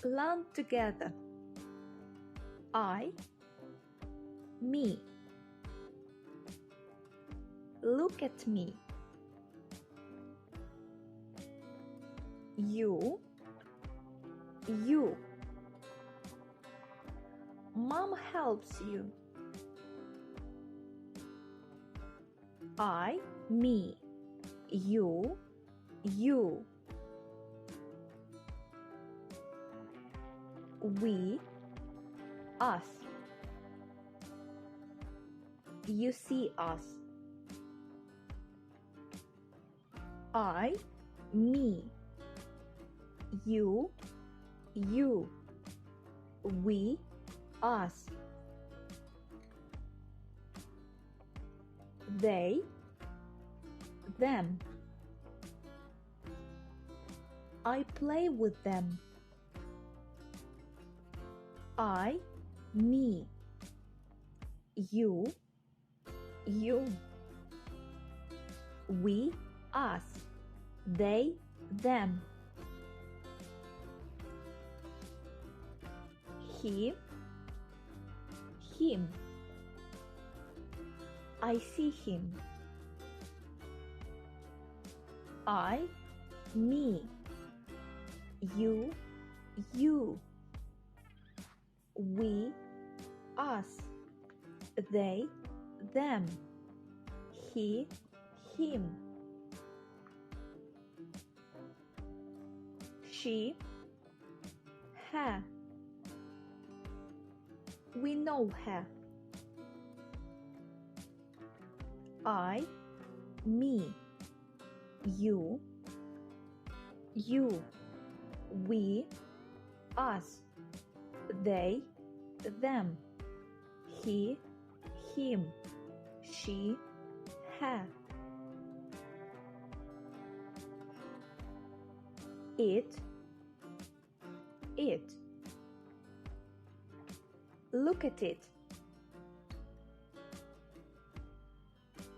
Learn together. I, me. Look at me. You, you. Mom helps you. I, me. You, you. We, us. You see us. I, me. You, you. We, us. They, them. I play with them. I, me. You, you. We, us. They, them. He, him. I see him. I, me. You, you. We, us. They, them. He, him. She, her. We know her. I, me. You, you. We, us. They, them. He, him. She, her. It, it. Look at it.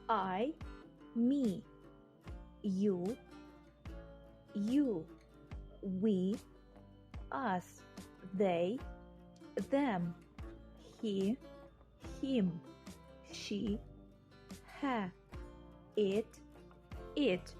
I, me. You, you. We, us. They, them. He, him. She, her. It, it.